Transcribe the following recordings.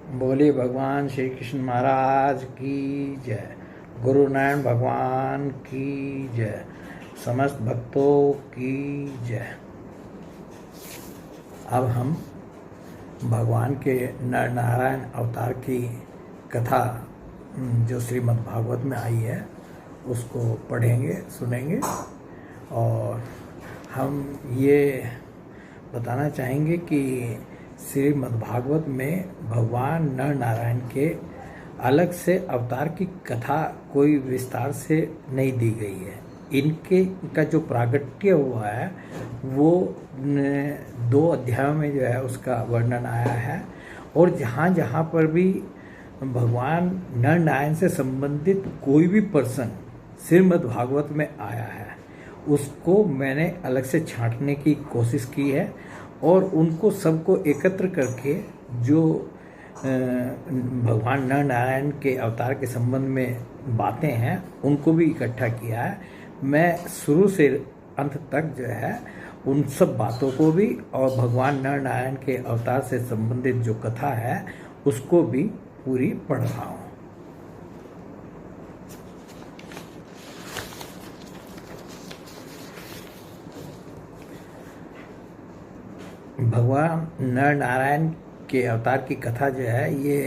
बोले भगवान श्री कृष्ण महाराज की जय। गुरु नारायण भगवान की जय। समस्त भक्तों की जय। अब हम भगवान के नर नारायण अवतार की कथा जो श्रीमद् भागवत में आई है उसको पढ़ेंगे, सुनेंगे। और हम ये बताना चाहेंगे कि श्रीमद् भागवत में भगवान नर नारायण के अलग से अवतार की कथा कोई विस्तार से नहीं दी गई है। इनके का जो प्रागट्य हुआ है वो 2 अध्यायों में जो है उसका वर्णन आया है। और जहाँ जहाँ पर भी भगवान नर नारायण से संबंधित कोई भी पर्सन श्रीमद् भागवत में आया है उसको मैंने अलग से छांटने की कोशिश की है और उनको सबको एकत्र करके जो भगवान नर नारायण के अवतार के संबंध में बातें हैं उनको भी इकट्ठा किया है। मैं शुरू से अंत तक जो है उन सब बातों को भी और भगवान नर नारायण के अवतार से संबंधित जो कथा है उसको भी पूरी पढ़ रहा हूँ। भगवान नर नारायण के अवतार की कथा जो है ये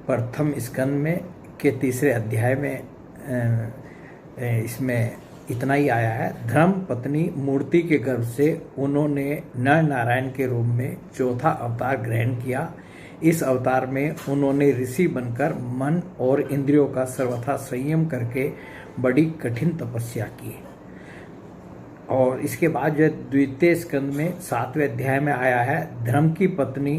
प्रथम स्कंद में के 3 अध्याय में इसमें इतना ही आया है। धर्म पत्नी मूर्ति के गर्भ से उन्होंने नर नारायण के रूप में 4था अवतार ग्रहण किया। इस अवतार में उन्होंने ऋषि बनकर मन और इंद्रियों का सर्वथा संयम करके बड़ी कठिन तपस्या की। और इसके बाद जो द्वितीय स्कंद में 7वें अध्याय में आया है, धर्म की पत्नी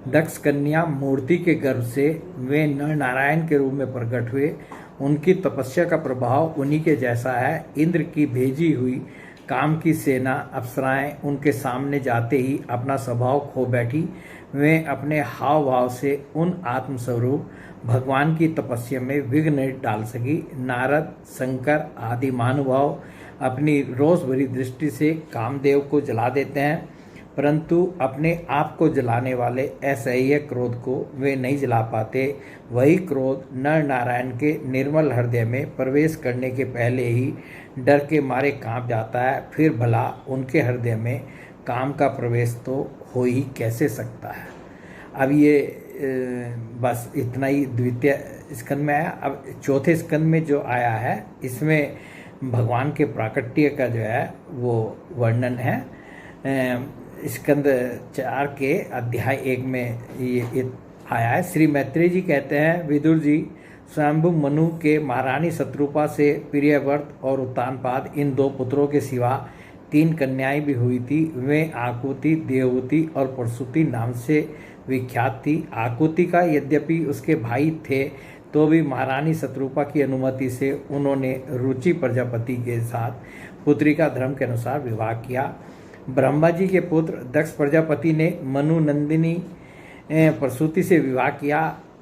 दक्ष कन्या मूर्ति के गर्भ से वे नर नारायण के रूप में प्रकट हुए। उनकी तपस्या का प्रभाव उन्हीं के जैसा है। इंद्र की भेजी हुई काम की सेना अप्सराएं उनके सामने जाते ही अपना स्वभाव खो बैठी। वे अपने हाव भाव से उन आत्मस्वरूप भगवान की तपस्या में विघ्न नहीं डाल सकी। नारद, शंकर आदि महानुभाव अपनी रोष भरी दृष्टि से कामदेव को जला देते हैं, परंतु अपने आप को जलाने वाले असह्य क्रोध को वे नहीं जला पाते। वही क्रोध नर नारायण के निर्मल हृदय में प्रवेश करने के पहले ही डर के मारे कांप जाता है। फिर भला उनके हृदय में काम का प्रवेश तो हो ही कैसे सकता है। अब ये बस इतना ही द्वितीय स्कंद में आया। अब चौथे स्कंद में जो आया है इसमें भगवान के प्राकट्य का जो है वो वर्णन है। स्कंद 4 के अध्याय 1 में ये आया है। श्री मैत्रेय जी कहते हैं, विदुर जी, स्वयंभु मनु के महारानी शत्रुपा से प्रियव्रत और उत्तानपाद इन 2 पुत्रों के सिवा 3 कन्याएं भी हुई थी। वे आकुति, देवहूति और परसुति नाम से विख्यात थी। आकुति का यद्यपि उसके भाई थे तो भी महारानी शत्रुपा की अनुमति से उन्होंने रुचि प्रजापति के साथ पुत्री का धर्म के अनुसार विवाह किया। ब्रह्मा जी के पुत्र दक्ष प्रजापति ने मनु नंदिनी प्रसूति से विवाह किया।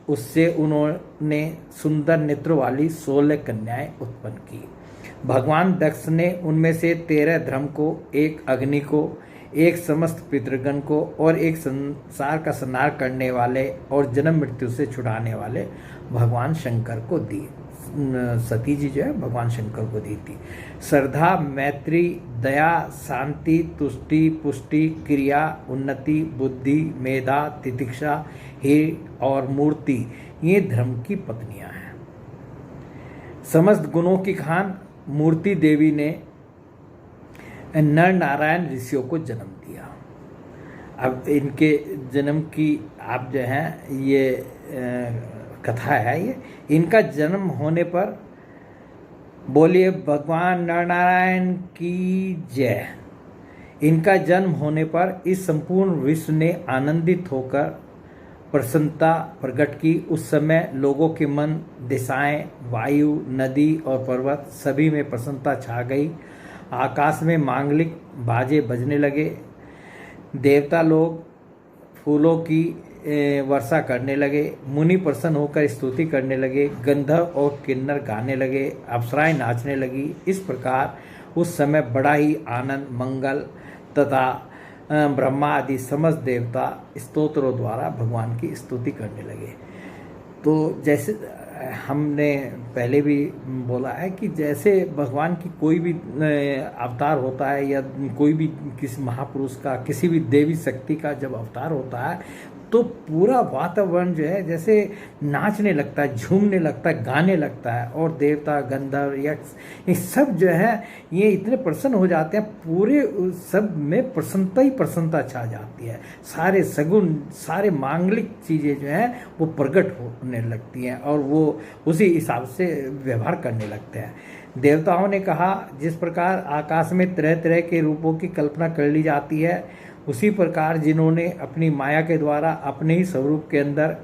उससे उन्होंने सुंदर नेत्रों वाली 16 कन्याएं उत्पन्न की। भगवान दक्ष ने उनमें से 13 धर्म को, 1 अग्नि को, 1 समस्त पितृगण को और 1 संसार का संहार करने वाले और जन्म मृत्यु से छुड़ाने वाले भगवान शंकर को दी। सती जी जो है भगवान शंकर को दी थी। श्रद्धा, मैत्री, दया, शांति, तुष्टि, पुष्टि, क्रिया, उन्नति, बुद्धि, मेधा, तितिक्षा, हे और मूर्ति ये धर्म की पत्नियां हैं। समस्त गुणों की खान मूर्ति देवी ने नर नारायण ऋषियों को जन्म दिया। अब इनके जन्म की आप जो हैं ये कथा है। ये इनका जन्म होने पर बोलिए भगवान नर नारायण की जय। इनका जन्म होने पर इस संपूर्ण विश्व ने आनंदित होकर प्रसन्नता प्रकट की। उस समय लोगों के मन, दिशाएं, वायु, नदी और पर्वत सभी में प्रसन्नता छा गई। आकाश में मांगलिक बाजे बजने लगे। देवता लोग फूलों की वर्षा करने लगे। मुनि प्रसन्न होकर स्तुति करने लगे। गंधर्व और किन्नर गाने लगे। अप्सराएं नाचने लगी। इस प्रकार उस समय बड़ा ही आनंद, मंगल तथा ब्रह्मा आदि समस्त देवता स्तोत्रों द्वारा भगवान की स्तुति करने लगे। तो जैसे हमने पहले भी बोला है कि जैसे भगवान की कोई भी अवतार होता है या कोई भी किसी महापुरुष का, किसी भी देवी शक्ति का जब अवतार होता है तो पूरा वातावरण जो है जैसे नाचने लगता है, झूमने लगता है, गाने लगता है, और देवता, गंधर्व, यक्ष, ये सब जो है ये इतने प्रसन्न हो जाते हैं, पूरे सब में प्रसन्नता ही प्रसन्नता छा जाती है। सारे सगुन, सारे मांगलिक चीज़ें जो हैं वो प्रकट होने लगती हैं और वो उसी हिसाब से व्यवहार करने लगते हैं। देवताओं ने कहा, जिस प्रकार आकाश में तरह तरह के रूपों की कल्पना कर ली जाती है, उसी प्रकार जिन्होंने अपनी माया के द्वारा अपने ही स्वरूप के अंदर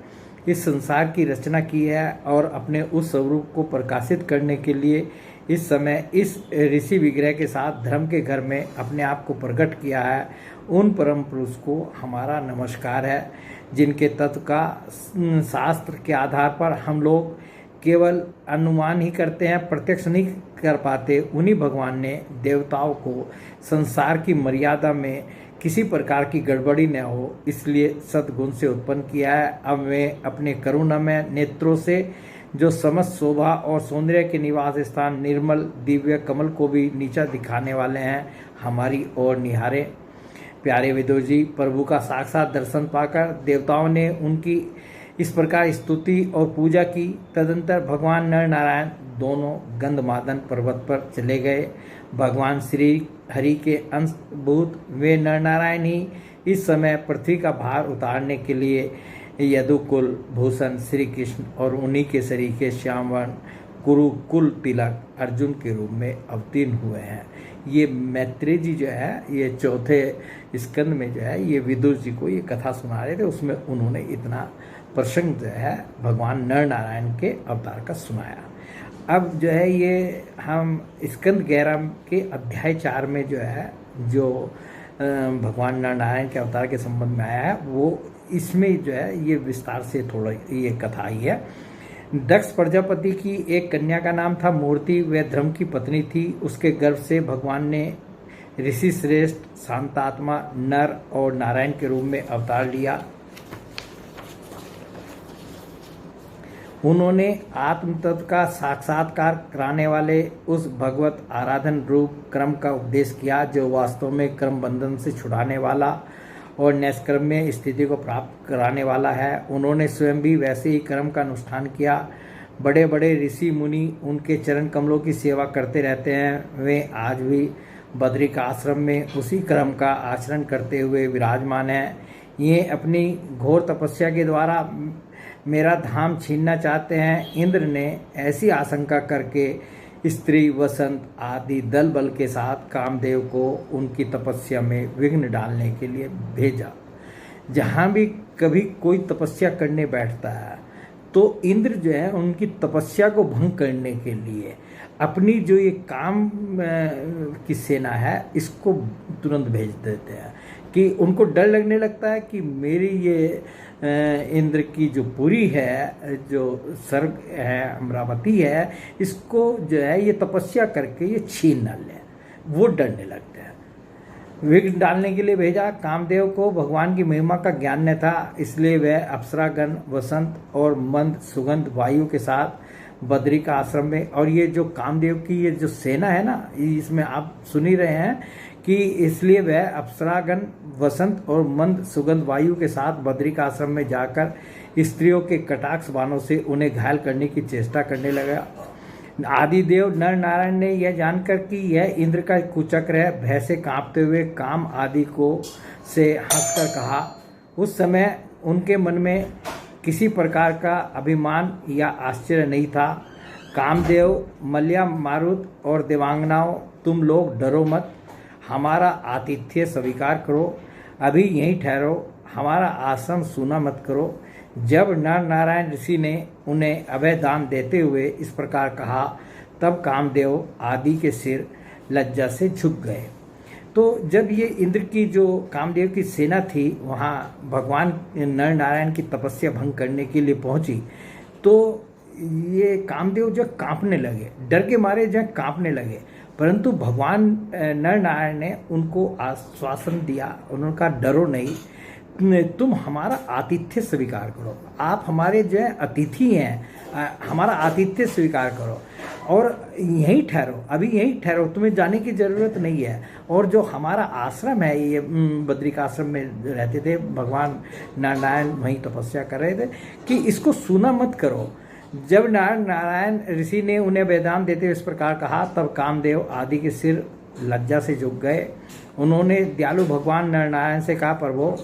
इस संसार की रचना की है और अपने उस स्वरूप को प्रकाशित करने के लिए इस समय इस ऋषि विग्रह के साथ धर्म के घर में अपने आप को प्रकट किया है, उन परम पुरुष को हमारा नमस्कार है, जिनके तत्व का शास्त्र के आधार पर हम लोग केवल अनुमान ही करते हैं, प्रत्यक्ष नहीं कर पाते। उन्हीं भगवान ने देवताओं को संसार की मर्यादा में किसी प्रकार की गड़बड़ी न हो, इसलिए सद्गुण से उत्पन्न किया है। अब वे अपने करुणामय नेत्रों से जो समस्त शोभा और सौंदर्य के निवास स्थान निर्मल दिव्य कमल को भी नीचा दिखाने वाले हैं, हमारी ओर निहारे। प्यारे विदुर जी, प्रभु का साक्षात दर्शन पाकर देवताओं ने उनकी इस प्रकार स्तुति और पूजा की। तदंतर भगवान नर नारायण दोनों गंधमादन पर्वत पर चले गए। भगवान श्री हरि के अंशभूत वे नर नारायण ही इस समय पृथ्वी का भार उतारने के लिए यदुकुल भूषण श्री कृष्ण और उन्हीं के सरीखे श्यामवर्ण कुरुकुल तिलक अर्जुन के रूप में अवतीर्ण हुए हैं। ये मैत्रेय जी जो है, ये चौथे स्कंद में जो है ये विदुर जी को ये कथा सुना रहे थे, उसमें उन्होंने इतना प्रसंग जो है भगवान नर नारायण के अवतार का सुनाया। अब जो है ये हम स्कंद 11 के अध्याय 4 में जो है जो भगवान नर नारायण के अवतार के संबंध में आया है, वो इसमें जो है ये विस्तार से थोड़ा ये कथा आई है। दक्ष प्रजापति की एक कन्या का नाम था मूर्ति, वह धर्म की पत्नी थी। उसके गर्भ से भगवान ने ऋषि श्रेष्ठ शांतात्मा नर और नारायण के रूप में अवतार लिया। उन्होंने आत्म तत्व का साक्षात्कार कराने वाले उस भगवत आराधन रूप क्रम का उपदेश किया, जो वास्तव में क्रम बंधन से छुड़ाने वाला और निष्क्रम में स्थिति को प्राप्त कराने वाला है। उन्होंने स्वयं भी वैसे ही कर्म का अनुष्ठान किया। बड़े बड़े ऋषि मुनि उनके चरण कमलों की सेवा करते रहते हैं। वे आज भी बद्रिक आश्रम में उसी क्रम का आचरण करते हुए विराजमान हैं। ये अपनी घोर तपस्या के द्वारा मेरा धाम छीनना चाहते हैं। इंद्र ने ऐसी आशंका करके स्त्री, वसंत आदि दल बल के साथ कामदेव को उनकी तपस्या में विघ्न डालने के लिए भेजा। जहाँ भी कभी कोई तपस्या करने बैठता है तो इंद्र जो है उनकी तपस्या को भंग करने के लिए अपनी जो ये काम की सेना है इसको तुरंत भेज देते हैं, कि उनको डर लगने लगता है कि मेरी ये इंद्र की जो पुरी है, जो स्वर्ग है, अमरावती है, इसको जो है ये तपस्या करके ये छीन न लें। वो डरने लगते हैं। विघ्न डालने के लिए भेजा। कामदेव को भगवान की महिमा का ज्ञान न था, इसलिए वह अप्सरागण, वसंत और मंद सुगंध वायु के साथ बद्रिक आश्रम में, और ये जो कामदेव की ये जो सेना है ना, इसमें आप सुन ही रहे हैं कि इसलिए वह अप्सरागण, वसंत और मंद सुगंध वायु के साथ बद्रिक आश्रम में जाकर स्त्रियों के कटाक्ष बाणों से उन्हें घायल करने की चेष्टा करने लगा। आदिदेव नर नारायण ने यह जानकर कि यह इंद्र का कुचक्र है, भय से कांपते हुए काम आदि को से हंसकर कहा। उस समय उनके मन में किसी प्रकार का अभिमान या आश्चर्य नहीं था। कामदेव, मल्या, मारुत और देवांगनाओं, तुम लोग डरो मत, हमारा आतिथ्य स्वीकार करो, अभी यहीं ठहरो, हमारा आश्रम सूना मत करो। जब नर नारायण ऋषि ने उन्हें अभय दान देते हुए इस प्रकार कहा, तब कामदेव आदि के सिर लज्जा से झुक गए। तो जब ये इंद्र की जो कामदेव की सेना थी वहाँ भगवान नर नारायण की तपस्या भंग करने के लिए पहुंची, तो ये कामदेव जो कांपने लगे, डर के मारे जो कांपने लगे। परंतु भगवान नर नारायण ने उनको आश्वासन दिया, उन्होंने कहा डरो नहीं, तुम हमारा आतिथ्य स्वीकार करो, आप हमारे जो है अतिथि हैं, हमारा आतिथ्य स्वीकार करो और यहीं ठहरो, अभी यहीं ठहरो, तुम्हें जाने की ज़रूरत नहीं है। और जो हमारा आश्रम है, ये बद्रिकाश्रम में रहते थे भगवान नारायण, वहीं तपस्या कर रहे थे, कि इसको सूना मत करो। जब नारायण ऋषि ने उन्हें वेदांत देते हुए इस प्रकार कहा, तब कामदेव आदि के सिर लज्जा से झुक गए। उन्होंने दयालु भगवान नारायण से कहा, प्रभु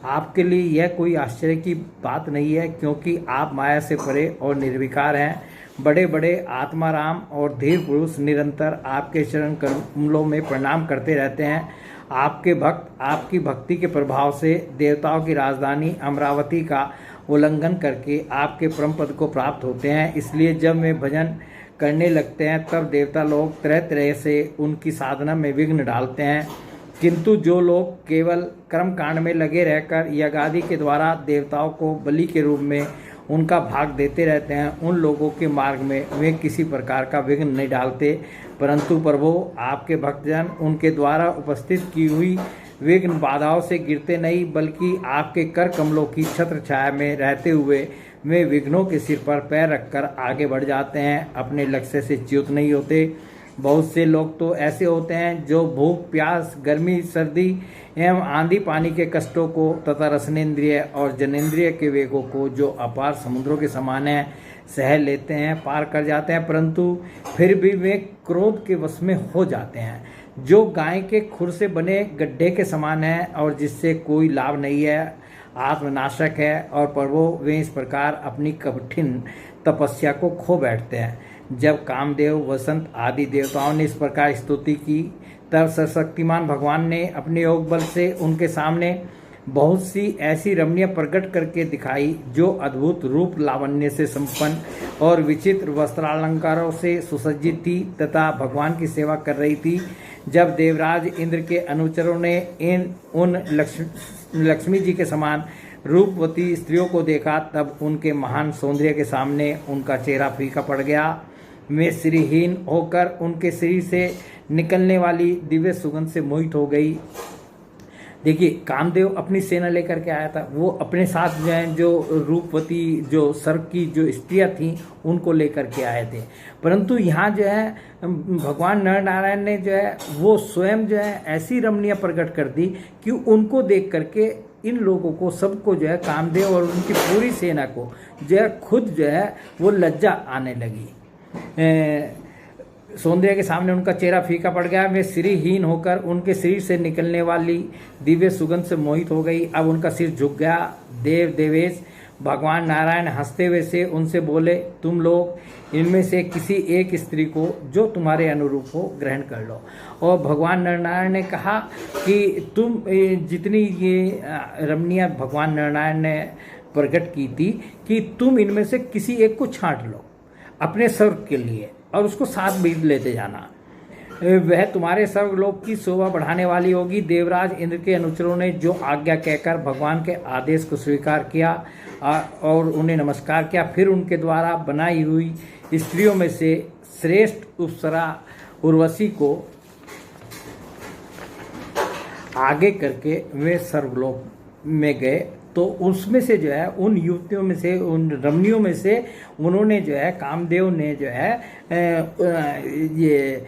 आपके लिए यह कोई आश्चर्य की बात नहीं है, क्योंकि आप माया से परे और निर्विकार हैं। बड़े बड़े आत्माराम और धीर पुरुष निरंतर आपके चरण कमलों में प्रणाम करते रहते हैं। आपके भक्त आपकी भक्ति के प्रभाव से देवताओं की राजधानी अमरावती का उल्लंघन करके आपके परम पद को प्राप्त होते हैं। इसलिए जब वे भजन करने लगते हैं, तब देवता लोग तरह तरह से उनकी साधना में विघ्न डालते हैं। किंतु जो लोग केवल कर्म कांड में लगे रहकर यज्ञादि के द्वारा देवताओं को बलि के रूप में उनका भाग देते रहते हैं, उन लोगों के मार्ग में वे किसी प्रकार का विघ्न नहीं डालते। परंतु प्रभु आपके भक्तजन उनके द्वारा उपस्थित की हुई विघ्न बाधाओं से गिरते नहीं, बल्कि आपके कर कमलों की छत्र छाया में रहते हुए वे विघ्नों के सिर पर पैर रखकर आगे बढ़ जाते हैं, अपने लक्ष्य से च्युत नहीं होते। बहुत से लोग तो ऐसे होते हैं जो भूख प्यास, गर्मी सर्दी एवं आंधी पानी के कष्टों को तथा रसनेन्द्रिय और जनेन्द्रिय के वेगों को जो अपार समुद्रों के समान है सह लेते हैं, पार कर जाते हैं, परंतु फिर भी वे क्रोध के वश में हो जाते हैं, जो गाय के खुर से बने गड्ढे के समान है और जिससे कोई लाभ नहीं है, आत्मनाशक है। और प्रभु वे इस प्रकार अपनी कठिन तपस्या को खो बैठते हैं। जब कामदेव, वसंत आदि देवताओं ने इस प्रकार स्तुति की, तब सर्वशक्तिमान भगवान ने अपने योग बल से उनके सामने बहुत सी ऐसी रमणीय प्रकट करके दिखाई, जो अद्भुत रूप लावण्य से संपन्न और विचित्र वस्त्रालंकारों से सुसज्जित थी तथा भगवान की सेवा कर रही थी। जब देवराज इंद्र के अनुचरों ने उन लक्ष्मी जी के समान रूपवती स्त्रियों को देखा, तब उनके महान सौंदर्य के सामने उनका चेहरा फीका पड़ गया। वे श्रीहीन होकर उनके शरीर से निकलने वाली दिव्य सुगंध से मोहित हो गई। देखिए, कामदेव अपनी सेना लेकर के आया था, वो अपने साथ जो है जो रूपवती जो स्वर्ग की जो स्त्रियाँ थीं उनको लेकर के आए थे, परंतु यहाँ जो है भगवान नर नारायण ने जो है वो स्वयं जो है ऐसी रमणीय प्रकट कर दी कि उनको देख करके इन लोगों को सबको जो है कामदेव और उनकी पूरी सेना को जो है खुद जो है वो लज्जा आने लगी। सौंदर्य के सामने उनका चेहरा फीका पड़ गया। वे श्रीहीन होकर उनके शरीर से निकलने वाली दिव्य सुगंध से मोहित हो गई। अब उनका सिर झुक गया। देवेश भगवान नारायण हंसते हुए से उनसे बोले, तुम लोग इनमें से किसी एक स्त्री को जो तुम्हारे अनुरूप हो ग्रहण कर लो। और भगवान नारायण ने कहा कि तुम जितनी ये रमणीय भगवान नारायण ने प्रकट की थी कि तुम इनमें से किसी एक को छांट लो अपने स्वर्ग के लिए और उसको साथ भी लेते जाना, वह तुम्हारे स्वर्गलोक की शोभा बढ़ाने वाली होगी। देवराज इंद्र के अनुचरों ने जो आज्ञा कहकर भगवान के आदेश को स्वीकार किया और उन्हें नमस्कार किया। फिर उनके द्वारा बनाई हुई स्त्रियों में से श्रेष्ठ अप्सरा उर्वशी को आगे करके वे स्वर्गलोक में गए। तो उसमें से जो है उन युवतियों में से, उन रमणियों में से उन्होंने जो है कामदेव ने जो है ये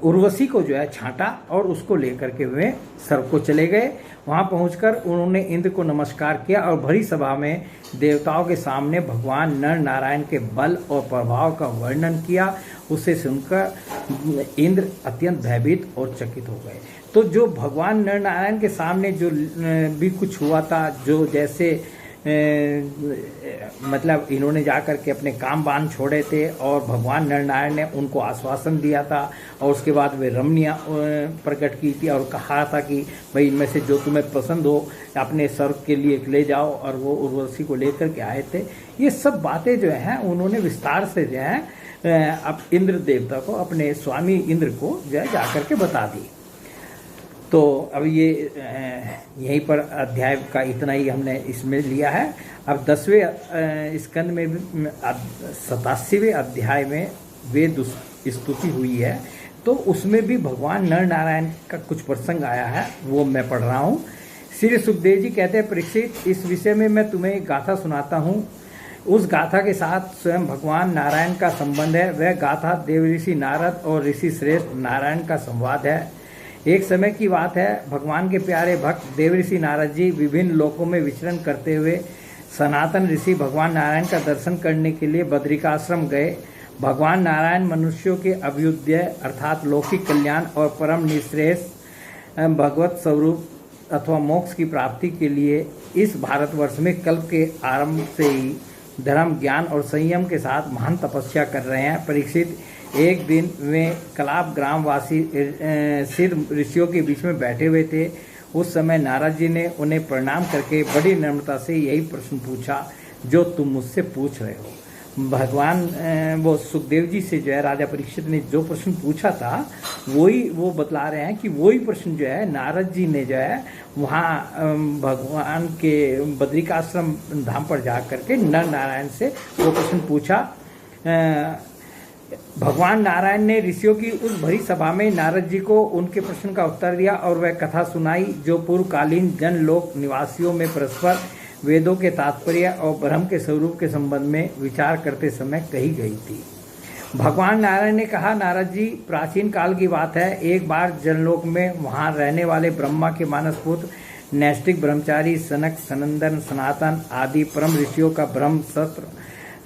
उर्वशी को जो है छांटा और उसको लेकर के वे स्वर्ग को चले गए। वहाँ पहुंचकर उन्होंने इंद्र को नमस्कार किया और भरी सभा में देवताओं के सामने भगवान नर नारायण के बल और प्रभाव का वर्णन किया। उसे सुनकर इंद्र अत्यंत भयभीत और चकित हो गए। तो जो भगवान नर नारायण के सामने जो भी कुछ हुआ था, जो जैसे मतलब इन्होंने जाकर के अपने काम बांध छोड़े थे और भगवान नर नारायण ने उनको आश्वासन दिया था और उसके बाद वे रमणीय प्रकट की थी और कहा था कि भाई इनमें से जो तुम्हें पसंद हो अपने स्वर्ग के लिए ले जाओ, और वो उर्वशी को लेकर के आए थे। ये सब बातें जो हैं उन्होंने विस्तार से जो है अब इंद्र देवता को, अपने स्वामी इंद्र को जो है जाकर के बता दी। तो अब ये यहीं पर अध्याय का इतना ही हमने इसमें लिया है। अब 10वें स्कंद में 87वें अध्याय में वेद स्तुति हुई है। तो उसमें भी भगवान नर नारायण का कुछ प्रसंग आया है, वो मैं पढ़ रहा हूँ। श्री सुखदेव जी कहते हैं, परीक्षित, इस विषय में मैं तुम्हें एक गाथा सुनाता हूँ। उस गाथा के साथ स्वयं भगवान नारायण का संबंध है। वह गाथा देव ऋषि नारद और ऋषि श्रेष्ठ नारायण का संवाद है। एक समय की बात है, भगवान के प्यारे भक्त देव ऋषि नारद जी विभिन्न लोकों में विचरण करते हुए सनातन ऋषि भगवान नारायण का दर्शन करने के लिए बद्रिकाश्रम गए। भगवान नारायण मनुष्यों के अभ्युदय अर्थात लौकिक कल्याण और परम निश्रेष भगवत स्वरूप अथवा मोक्ष की प्राप्ति के लिए इस भारतवर्ष में कल्प के आरंभ से ही धर्म, ज्ञान और संयम के साथ महान तपस्या कर रहे हैं। परीक्षित, एक दिन वे कलाप ग्रामवासी सिद्ध ऋषियों के बीच में बैठे हुए थे। उस समय नारद जी ने उन्हें प्रणाम करके बड़ी नम्रता से यही प्रश्न पूछा जो तुम मुझसे पूछ रहे हो। भगवान वो सुखदेव जी से जो है राजा परीक्षित ने जो प्रश्न पूछा था वही वो बतला रहे हैं कि वही प्रश्न जो है नारद जी ने जो है वहाँ भगवान के बद्रिकाश्रम धाम पर जा करके नर नारायण से वो प्रश्न पूछा। भगवान नारायण ने ऋषियों की उस भरी सभा में नारद जी को उनके प्रश्न का उत्तर दिया और वह कथा सुनाई जो पूर्वकालीन जनलोक निवासियों में परस्पर वेदों के तात्पर्य और ब्रह्म के स्वरूप के संबंध में विचार करते समय कही गई थी। भगवान नारायण ने कहा, नारद जी, प्राचीन काल की बात है। एक बार जनलोक में वहाँ रहने वाले ब्रह्मा के मानस पुत्र नैष्ठिक ब्रह्मचारी सनक, सनंदन, सनातन आदि परम ऋषियों का ब्रह्म सत्र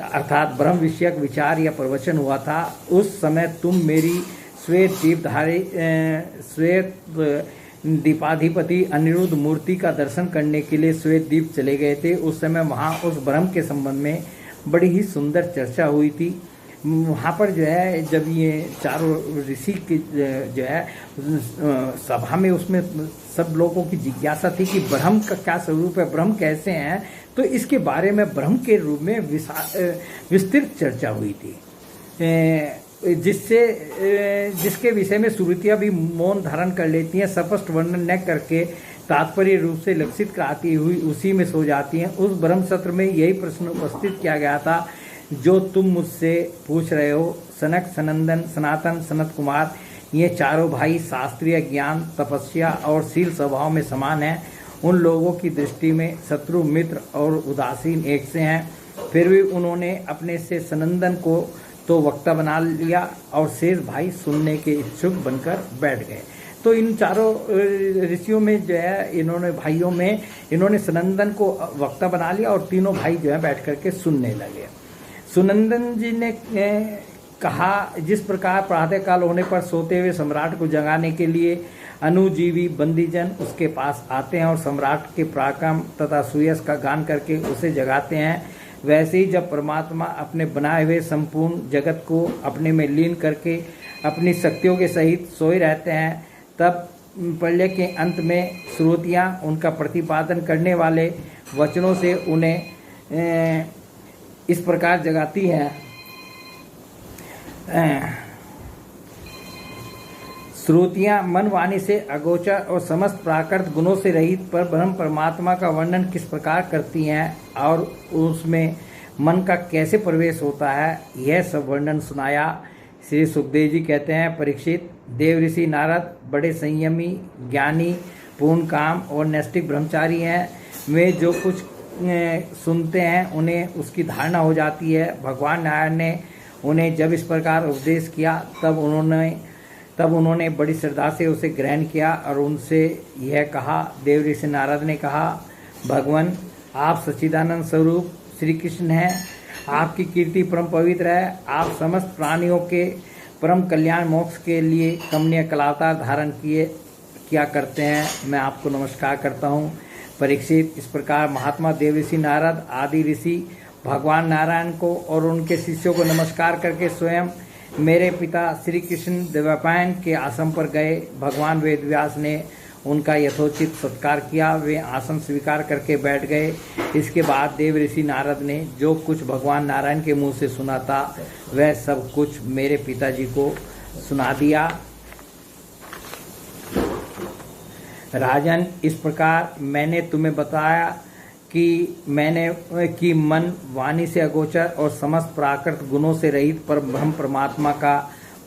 अर्थात ब्रह्म विषयक विचार या प्रवचन हुआ था। उस समय तुम मेरी श्वेत दीपधारी श्वेत दीपाधिपति अनिरुद्ध मूर्ति का दर्शन करने के लिए श्वेत दीप चले गए थे। उस समय वहाँ उस ब्रह्म के संबंध में बड़ी ही सुंदर चर्चा हुई थी। वहाँ पर जो है जब ये चारों ऋषि की जो है सभा में उसमें सब लोगों की जिज्ञासा थी कि ब्रह्म का क्या स्वरूप है, ब्रह्म कैसे हैं, तो इसके बारे में ब्रह्म के रूप में विस्तृत चर्चा हुई थी, जिसके विषय में श्रुतियाँ भी मौन धारण कर लेती हैं, स्पष्ट वर्णन न करके तात्पर्य रूप से लक्षित कराती हुई उसी में सो जाती हैं। उस ब्रह्म सत्र में यही प्रश्न उपस्थित किया गया था जो तुम मुझसे पूछ रहे हो। सनक, सनंदन, सनातन, सनत कुमार, ये चारों भाई शास्त्रीय ज्ञान, तपस्या और शील स्वभाव में समान हैं। उन लोगों की दृष्टि में शत्रु, मित्र और उदासीन एक से हैं। फिर भी उन्होंने अपने से सनंदन को तो वक्ता बना लिया और शेष भाई सुनने के इच्छुक बनकर बैठ गए। तो इन चारों ऋषियों में जो है इन्होंने भाइयों में इन्होंने सनंदन को वक्ता बना लिया और तीनों भाई जो है बैठ करके सुनने लगे। सुनंदन जी ने कहा, जिस प्रकार प्रातःकाल होने पर सोते हुए सम्राट को जगाने के लिए अनुजीवी बंदीजन उसके पास आते हैं और सम्राट के पराक्रम तथा सुयश का गान करके उसे जगाते हैं, वैसे ही जब परमात्मा अपने बनाए हुए संपूर्ण जगत को अपने में लीन करके अपनी शक्तियों के सहित सोए रहते हैं, तब प्रलय के अंत में श्रुतियाँ उनका प्रतिपादन करने वाले वचनों से उन्हें इस प्रकार जगाती हैं। श्रुतियाँ मन वाणी से अगोचर और समस्त प्राकृत गुणों से रहित पर ब्रह्म परमात्मा का वर्णन किस प्रकार करती हैं और उसमें मन का कैसे प्रवेश होता है, यह सब वर्णन सुनाया। श्री सुखदेव जी कहते हैं, परीक्षित, देव ऋषि नारद बड़े संयमी, ज्ञानी, पूर्ण काम और नैष्ठिक ब्रह्मचारी हैं। वे जो कुछ सुनते हैं उन्हें उसकी धारणा हो जाती है। भगवान नारायण ने उन्हें जब इस प्रकार उपदेश किया तब उन्होंने बड़ी श्रद्धा से उसे ग्रहण किया और उनसे यह कहा। देव ऋषि नारद ने कहा, भगवान, आप सच्चिदानंद स्वरूप श्री कृष्ण हैं। आपकी कीर्ति परम पवित्र है। आप समस्त प्राणियों के परम कल्याण मोक्ष के लिए कमनीय कलावतार धारण किया करते हैं। मैं आपको नमस्कार करता हूँ। परीक्षित, इस प्रकार महात्मा देव ऋषि नारद आदि ऋषि भगवान नारायण को और उनके शिष्यों को नमस्कार करके स्वयं मेरे पिता श्री कृष्ण द्वैपायन के आश्रम पर गए। भगवान वेदव्यास ने उनका यथोचित सत्कार किया। वे आसन स्वीकार करके बैठ गए। इसके बाद देव ऋषि नारद ने जो कुछ भगवान नारायण के मुंह से सुना था वह सब कुछ मेरे पिताजी को सुना दिया। राजन, इस प्रकार मैंने तुम्हें बताया कि मन वाणी से अगोचर और समस्त प्राकृत गुणों से रहित पर ब्रह्म परमात्मा का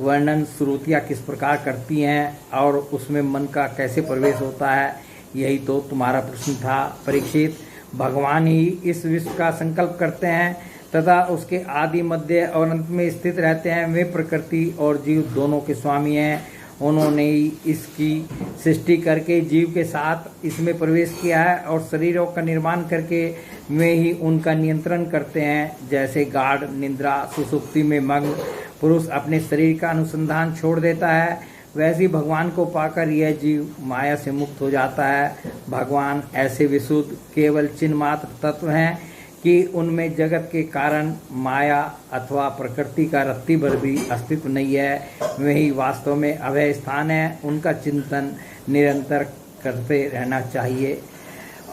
वर्णन श्रुतियाँ किस प्रकार करती हैं और उसमें मन का कैसे प्रवेश होता है, यही तो तुम्हारा प्रश्न था परीक्षित। भगवान ही इस विश्व का संकल्प करते हैं तथा उसके आदि मध्य और अंत में स्थित रहते हैं। वे प्रकृति और जीव दोनों के स्वामी हैं। उन्होंने ही इसकी सृष्टि करके जीव के साथ इसमें प्रवेश किया है और शरीरों का निर्माण करके वे ही उनका नियंत्रण करते हैं। जैसे गाढ़ निद्रा सुसुप्ति में मग्न पुरुष अपने शरीर का अनुसंधान छोड़ देता है, वैसे भगवान को पाकर यह जीव माया से मुक्त हो जाता है। भगवान ऐसे विशुद्ध केवल चिन्ह मात्र तत्व हैं कि उनमें जगत के कारण माया अथवा प्रकृति का रत्ती भर भी अस्तित्व नहीं है। वही वास्तव में अभय स्थान है। उनका चिंतन निरंतर करते रहना चाहिए।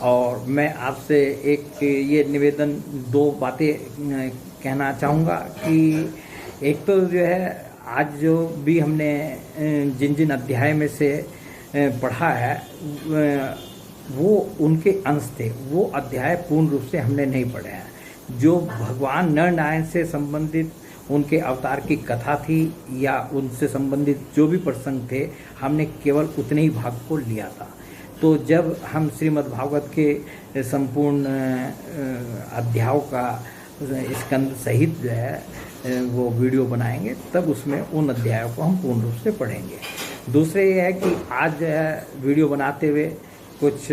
और मैं आपसे एक ये निवेदन, दो बातें कहना चाहूँगा कि एक तो जो है आज जो भी हमने जिन जिन अध्याय में से पढ़ा है वो उनके अंश थे, वो अध्याय पूर्ण रूप से हमने नहीं पढ़े हैं। जो भगवान नर नारायण से संबंधित उनके अवतार की कथा थी या उनसे संबंधित जो भी प्रसंग थे, हमने केवल उतने ही भाग को लिया था। तो जब हम श्रीमद् भागवत के संपूर्ण अध्यायों का स्कंद सहित जो है वो वीडियो बनाएंगे, तब उसमें उन अध्यायों को हम पूर्ण रूप से पढ़ेंगे। दूसरे ये है कि आज जो है वीडियो बनाते हुए कुछ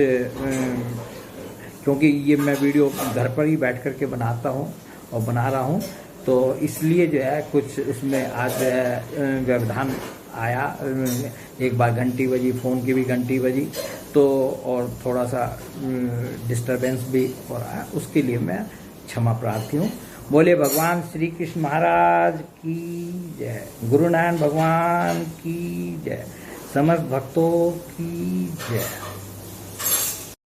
क्योंकि ये मैं वीडियो घर पर ही बैठ कर के बनाता हूँ और बना रहा हूँ, तो इसलिए जो है कुछ उसमें आज व्यवधान आया। एक बार घंटी बजी, फ़ोन की भी घंटी बजी, तो और थोड़ा सा डिस्टरबेंस भी हो रहा है, उसके लिए मैं क्षमा प्रार्थी हूँ। बोले भगवान श्री कृष्ण महाराज की जय, गुरु नारायण भगवान की जय, समस्त भक्तों की जय।